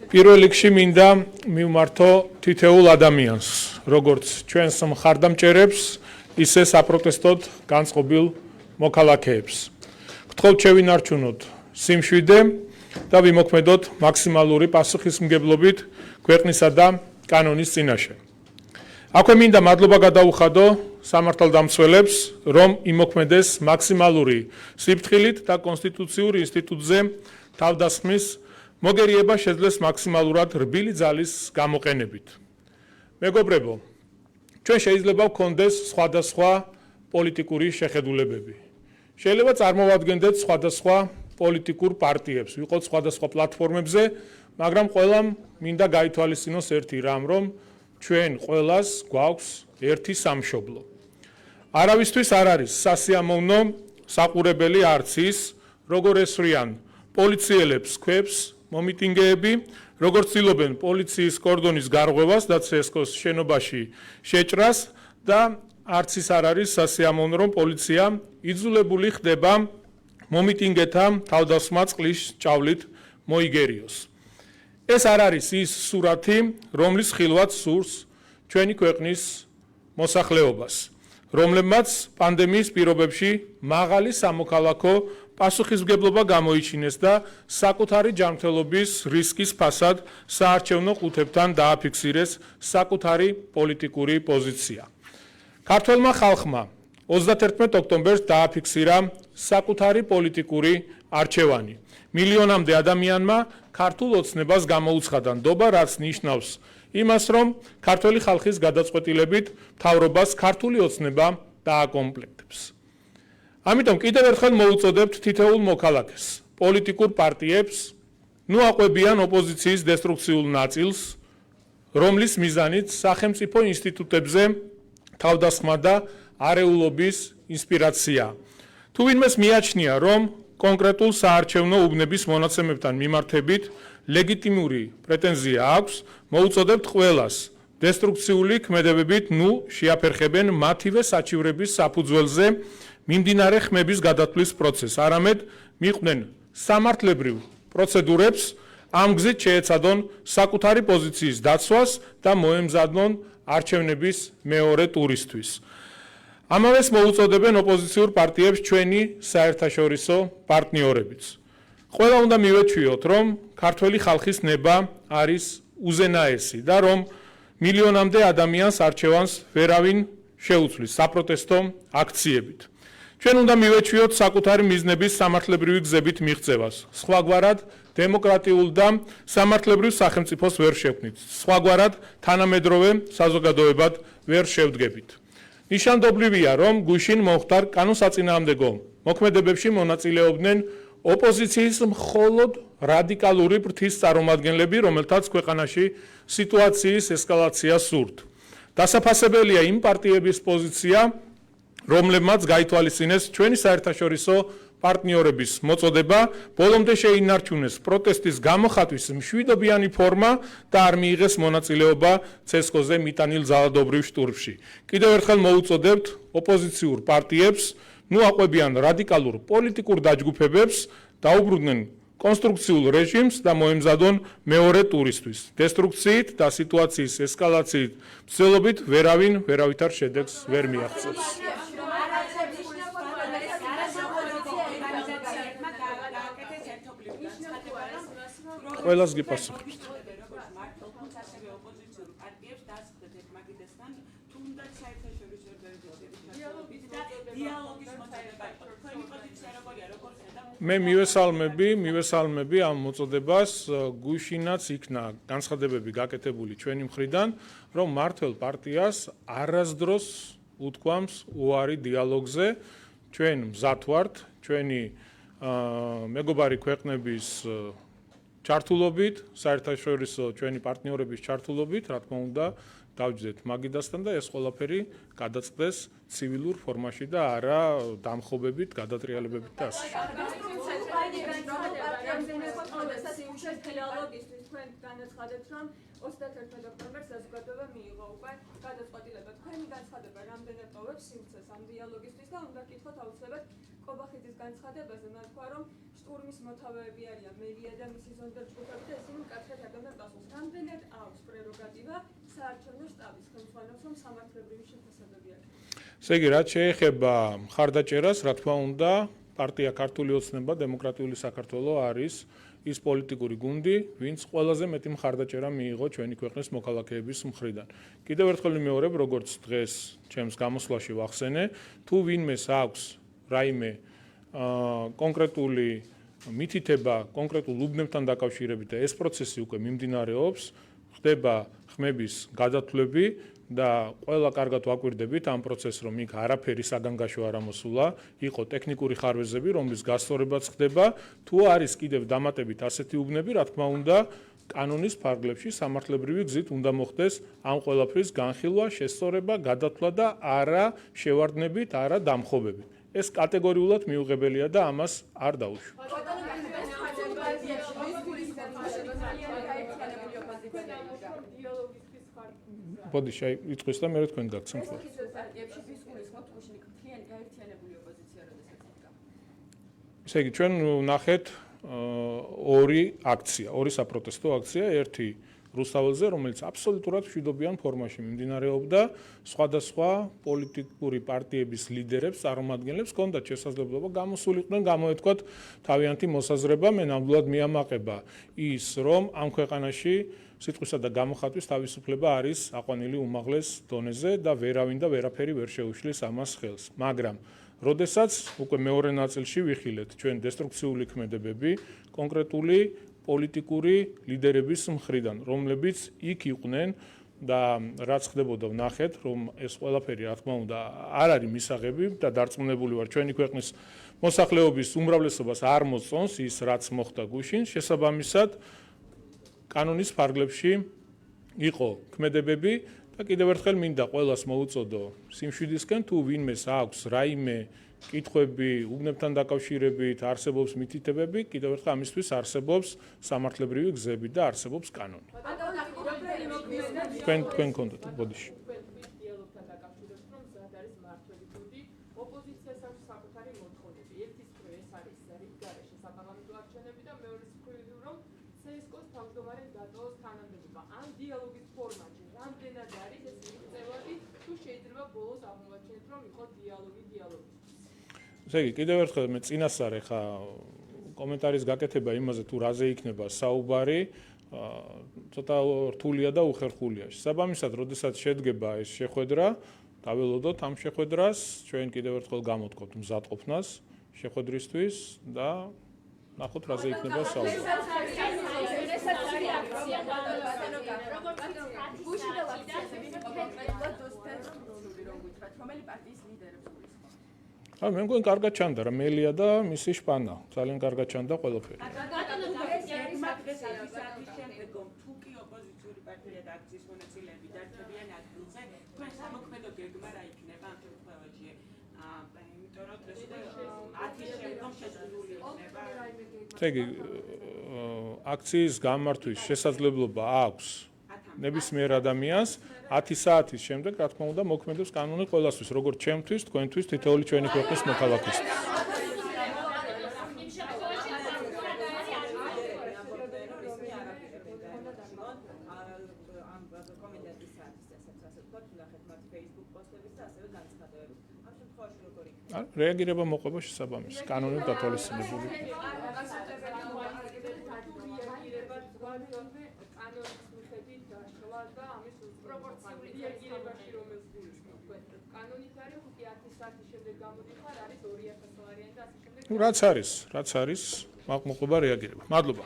პირველ რიგში მინდა მივმართო თითოეულ ადამიანს, როგორც ჩვენს მხარდამჭერებს, ისე საპროტესტოდ განწყობილ მოქალაქეებს. გთხოვთ შევინარჩუნოთ სიმშვიდე და ვიმოქმედოთ მაქსიმალური პასუხისმგებლობით ქვეყნისა და კანონის წინაშე. აქვე მინდა მადლობა გადაუხადო სამართალდამცველებს, რომ იმოქმედეს მაქსიმალური სიფრთხილით და კონსტიტუციურ ინსტიტუტზე თავდასხმის მოგერიება შეძლეს მაქსიმალურად რბილი ძალის გამოყენებით. მეგობრებო, ჩვენ შეიძლება გვქონდეს სხვადასხვა პოლიტიკური შეხედულებები. შეიძლება წარმოვადგენდეთ სხვადასხვა პოლიტიკურ პარტიებს, ვიყოთ სხვადასხვა პლატფორმებზე, მაგრამ ყველამ მინდა გაითვალისწინოს ერთი რამ, რომ ჩვენ ყველას გვაქვს ერთი სამშობლო. არავისთვის არ არის სასიამოვნო საყურებელი არც ის, როგორ ესვრიან პოლიციელებს ქვებს მომიტინგეები, როგორ ცდილობენ პოლიციის კორდონის გარღვევას და ცესკოს შენობაში შეჭრას და არც ის არ არის სასიამოვნო, რომ პოლიცია იძულებული ხდება მომიტინგეთა თავდასხმა წყლის ჭავლით მოიგერიოს. ეს არ არის ის სურათი, რომლის ხილვად სურს ჩვენი ქვეყნის მოსახლეობას, რომლებმაც პანდემიის პირობებში მაღალი სამოქალაქო პასუხისმგებლობა გამოიჩინეს და საკუთარი ჯანმრთელობის რისკის ფასად საარჩევნო ყუთებთან დააფიქსირეს საკუთარი პოლიტიკური პოზიცია. ქართველმა ხალხმა 31 ოქტომბერს დააფიქსირა საკუთარი პოლიტიკური არჩევანი. მილიონამდე ადამიანმა ქართულ ოცნებას გამოუცხადა ნდობა, რაც ნიშნავს იმას, რომ ქართველი ხალხის გადაწყვეტილებით მთავრობას ქართული ოცნება დააკომპლექტებს. ამიტომ კიდევ ერთხელ მოუწოდებთ თითოეულ მოქალაქეს, პოლიტიკურ პარტიებს, ნუ აყვებიან ოპოზიციის დესტრუქციულ ნაწილს, რომლის მიზანით სახელმწიფო ინსტიტუტებზე თავდასხმა და არეულობის ინსპირაცია. თუ ვინმეს მიაჩნია, რომ კონკრეტულ საარჩევნო უბნების მონაცემებთან მიმართებით ლეგიტიმური პრეტენზია აქვს, მოუწოდებთ ყველას დესტრუქციული ქმედებებით ნუ შეაფერხებენ მათივე საჩივრების საფუძველზე მიმდინარე ხმების გადათვლის პროცესს, არამედ მიყვნენ სამართლებრივ პროცედურებს, ამ გზით შეეცადონ საკუთარი პოზიციის დაცვას და მოემზადონ არჩევნების მეორე ტურისთვის. ამავეს მოუწოდებენ ოპოზიციურ პარტიებს ჩვენი საერთაშორისო პარტნიორებიც. ყველა უნდა მივეჩვიოთ, რომ ქართველი ხალხის ნება არის უზენაესი და რომ მილიონამდე ადამიანს არჩევანს ვერავინ შეუცვლის საპროტესტო აქციებით. ჩვენ უნდა მივეჩვიოთ საკუთარი მიზნების სამართლებრივი გზებით მიღწევას. სხვაგვარად დემოკრატიულ და სამართლებრივ სახელმწიფოს ვერ შევქმნით. სხვაგვარად თანამედროვე საზოგადოებად ვერ შევდგებით. ნიშანდობლივია, რომ გუშინ მომხდარ კანონსაწინააღმდეგო მოქმედებებში მონაწილეობდნენ ოპოზიციის მხოლოდ რადიკალური ფრთის წარმომადგენლები, რომელთაც ქვეყანაში სიტუაციის ესკალაცია სურთ. დასაფასებელია იმ პარტიების პოზიცია, რომლებმაც გაითვალისწინეს ჩვენი საერთაშორისო პარტნიორების მოწოდება, ბოლომდე შეინარჩუნეს პროტესტის გამოხატვის მშვიდობიანი ფორმა და არ მიიღეს მონაწილეობა ცესკოზე მიტანილ ძალადობრივ შტურმში. კიდევ ერთხელ მოუწოდებთ ოპოზიციურ პარტიებს, ნუ აყვებიან რადიკალურ პოლიტიკურ დაჯგუფებებს, დაუბრუნდნენ კონსტრუქციულ რეჟიმს და მოემზადონ მეორე ტურისთვის. დესტრუქციით და სიტუაციის ესკალაციით მცდელობით ვერავითარ შედეგს ვერ მიაღწევს. ყველას გიპასუხებთ. მე მივესალმები ამ მოწოდებას, გუშინაც იქნა განცხადებები გაკეთებული ჩვენი მხრიდან, რომ მართველ პარტიას არასდროს უთქვამს უარი დიალოგზე. ჩვენ მზად ვართ ჩვენი მეგობარი ქვეყნების ჩართულობით, საერთაშორისო ჩვენი პარტნიორების ჩართულობით, რა თქმა უნდა, დავჯდეთ მაგიდასთან და ეს ყველაფერი გადაწყდეს ცივილურ ფორმაში და არა დამხობებით, გადატრიალებებით და ასე. თქვენ განაცხადებთ, რომ 31 ოქტომბერს საზოგადოება მიიღო უკვე გადაწყვეტილება. თქვენი განცხადება რამდენად ტოვებს სიმცეს ამ დიალოგისთვის და უნდა გითხოთ აუცილებლად კობახიძის განცხადებაზე მართვა რომ შტურმის მოთავეები არიან მერია და მისი ზონდერჯგუფები და ისინი მკაცრად აკეთებენ პასუხს. რამდენად აქვს პრეროგატივა საარჩევნო შტაბის ხელმძღვანელს რომ სამართლებრივი შეფასებები აკეთოს? ესე იგი, რაც შეეხება მხარდაჭერას, რა თქმა უნდა, პარტია ქართული ოცნება დემოკრატიული საქართველო არის ის პოლიტიკური გუნდი, ვინც ყველაზე მეტი მხარდაჭერა მიიღო ჩვენი ქვეყნის მოქალაქეების მხრიდან. კიდევ ერთხელ ვიმეორებ, როგორც დღეს ჩემს გამოსვლაში ვახსენე, თუ ვინმეს აქვს რაიმე კონკრეტული მითითება კონკრეტულ უბნებთან დაკავშირებით და ეს პროცესი უკვე მიმდინარეობს, ხდება ხმების გადათვლები და ყველა კარგად ვაკვირდებით ამ პროცესს, რომ იქ არაფერი საგანგაშო არ ამოსულა, იყო ტექნიკური ხარვეზები, რომლის გასწორებაც ხდება, თუ არის კიდევ დამატებით ასეთი უბნები, რა თქმა უნდა, კანონის ფარგლებში სამართლებრივი გზით უნდა მოხდეს ამ ყველაფრის განხილვა, შესწორება, გადათვლა და არა შევარდნებით, არა დამხობებით. ეს კატეგორიულად მიუღებელია და ამას არ დაუშვი. ბოდი შეიწყოს და მე თქვენ გაგცემთ. ესე იგი, ჩვენ ვნახეთ ორი აქცია, ორი საპროტესტო აქცია, ერთი რუსთაველზე, რომელიც აბსოლუტურად მშვიდობიან ფორმაში მიმდინარეობდა, სხვადასხვა პოლიტიკური პარტიების ლიდერებს, წარმომადგენლებს ჰქონდათ შესაძლებლობა გამოსულიყვნენ, გამოეთქვათ თავიანთი მოსაზრება, მე ნამდვილად მიამაყება ის, რომ ამ ქვეყანაში სიტყვისა და გამოხატვის თავისუფლება არის აყვანილი უმაღლეს დონეზე და ვერავინ და ვერაფერი ვერ შეუშლის ამას ხელს. მაგრამ როდესაც უკვე მეორე ნაწილში ვიხილეთ ჩვენ დესტრუქციული ქმედებები კონკრეტული პოლიტიკური ლიდერების მხრიდან, რომლებიც იქ იყვნენ და რაც ხდებოდა ვნახეთ, რომ ეს ყველაფერი რა თქმა უნდა არ არის მისაღები და დარწმუნებული ვარ ჩვენი ქვეყნის მოსახლეობის უმრავლესობას არ მოწონს ის რაც მოხდა გუშინ, შესაბამისად კანონის ფარგლებში იყო ქმედებები და კიდევ ერთხელ მინდა ყველას მოუწოდო სიმშვიდისკენ თუ ვინმეს აქვს რაიმე კითხვები უბნებთან დაკავშირებით არსებობს მითითებები, კიდევ ერთხელ ამისთვის არსებობს სამართლებრივი გზები და არსებობს კანონი. თქვენ გქონდათ ბოდიში. დიალოგის ფორმატში რამდენად არის ეს მიღწევადი თუ შეიძლება ბოლოს აღმოაჩინეთ რომ იყო დიალოგი. ესე იგი, კიდევ ერთხელ მე წინასწარ ხა კომენტარის გაკეთება იმაზე თუ რაზე იქნება საუბარი, ცოტა რთულია და უხერხულია. შესაბამისად, როდესაც შედგება ეს შეხვედრა, დაველოდოთ ამ შეხვედრას, ჩვენ კიდევ ერთხელ გამოვთქვათ მზადყოფნას შეხვედრისთვის და ნახოთ რაზე იქნება საუბარი. მე მგონი კარგად ჩანდა რა მელია და მისი შპანა, ძალიან კარგად ჩანდა ყველაფერი. ეგ აქციის გამართვის შესაძლებლობა აქვს ნებისმიერ ადამიანს 10 საათის შემდეგ, რა თქმა უნდა, მოქმედებს კანონი ყველასთვის, როგორც ჩემთვის, თქვენთვის, თითოეული ჩვენი ქვეყნის მოქალაქისთვის. რეაგირება მოყვება შესაბამისად, კანონით დათვალისწინებული. რაც არის, მოყვება რეაგირება. მადლობა.